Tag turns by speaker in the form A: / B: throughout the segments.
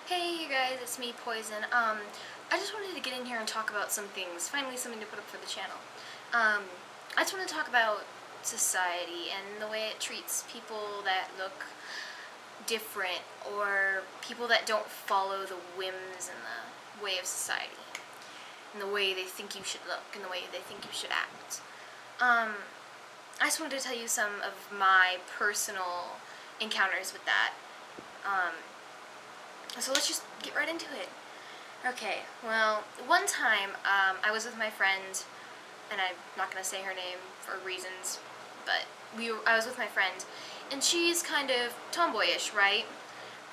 A: Hey you guys, it's me, Poison. I just wanted to get in here and talk about some things. Finally something to put up for the channel. I just want to talk about society and the way it treats people that look different or people that don't follow the whims and the way of society and the way they think you should look and the way they think you should act. I just wanted to tell you some of my personal encounters with that. So let's just get right into it. Okay, well, one time I was with my friend, and I'm not going to say her name for reasons, but I was with my friend, and she's kind of tomboyish, right?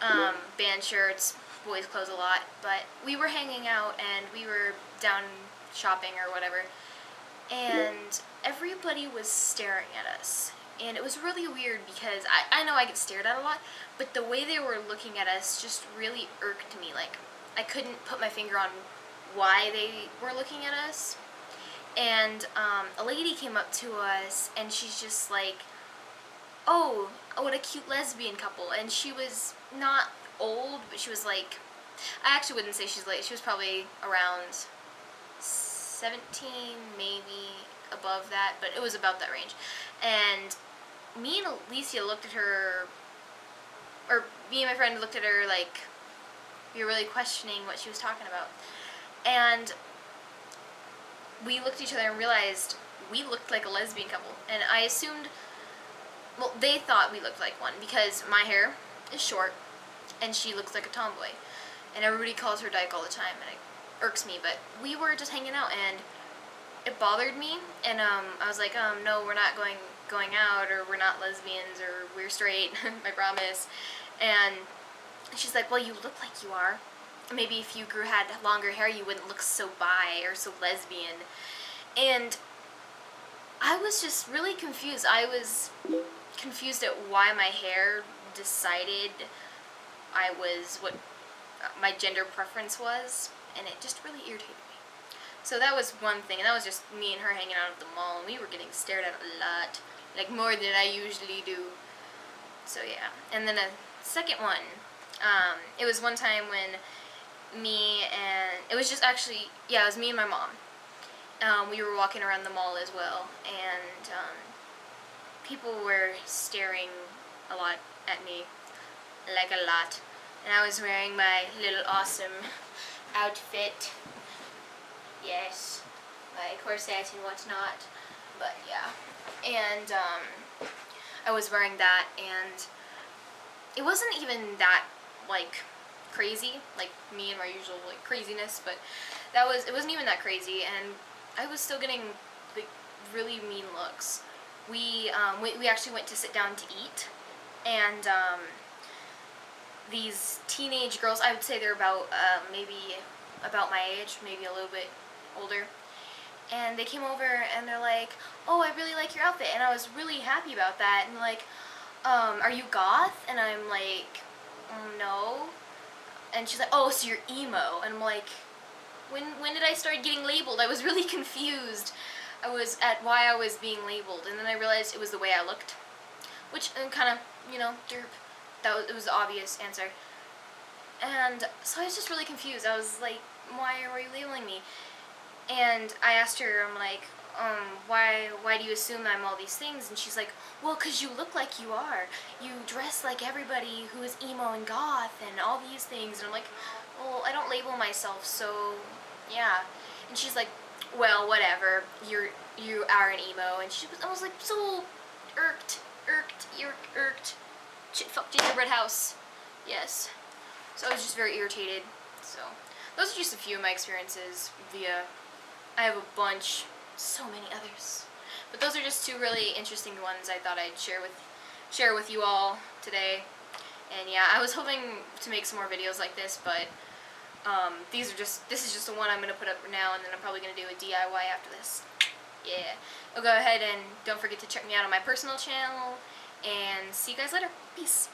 A: Band shirts, boys' clothes a lot, but we were hanging out, and we were down shopping or whatever, and everybody was staring at us. And it was really weird because I know I get stared at a lot, but the way they were looking at us just really irked me. Like, I couldn't put my finger on why they were looking at us. And a lady came up to us, and she's just like, oh, what a cute lesbian couple. And she was not old, but she was like, I actually wouldn't say she's late. She was probably around 17, maybe above that, but it was about that range. And me and Alicia looked at her, or me and my friend looked at her like we were really questioning what she was talking about. And we looked at each other and realized we looked like a lesbian couple. And I assumed, well, they thought we looked like one because my hair is short and she looks like a tomboy. And everybody calls her dyke all the time, and it irks me. But we were just hanging out, and it bothered me, and I was like, no, we're not going out, or we're not lesbians, or we're straight, I promise. And she's like, well, you look like you are. Maybe if you had longer hair, you wouldn't look so bi or so lesbian. And I was just really confused. I was confused at why my hair decided I was what my gender preference was, and it just really irritated me. So that was one thing, and that was just me and her hanging out at the mall, and we were getting stared at a lot, like more than I usually do. So yeah. And then a second one, it was one time when it was me and my mom. We were walking around the mall as well, and people were staring a lot at me, like a lot. And I was wearing my little awesome outfit. Yes, my corset and whatnot, but yeah, and I was wearing that, and it wasn't even that, like, crazy, like me and my usual, like, craziness, but it wasn't even that crazy, and I was still getting, like, really mean looks. We actually went to sit down to eat, and these teenage girls, I would say they're about, maybe about my age, maybe a little bit older, and they came over and they're like, oh, I really like your outfit, and I was really happy about that, and like, are you goth? And I'm like, no. And she's like, oh, so you're emo. And I'm like, when did I start getting labeled? I was really confused. I was at why I was being labeled, and then I realized it was the way I looked, which kind of, derp. It was the obvious answer. And so I was just really confused. I was like, why are you labeling me? And I asked her, I'm like, why do you assume I'm all these things? And she's like, well, 'cause you look like you are. You dress like everybody who is emo and goth and all these things. And I'm like, well, I don't label myself, so yeah. And she's like, well, whatever. You are an emo. And I was like, so irked. Fuck gingerbread house. Yes. So I was just very irritated. So those are just a few of my experiences I have a bunch, so many others. But those are just two really interesting ones I thought I'd share with you all today. And yeah, I was hoping to make some more videos like this, but this is just the one I'm going to put up now, and then I'm probably going to do a DIY after this. Yeah. Well, go ahead and don't forget to check me out on my personal channel, and see you guys later. Peace.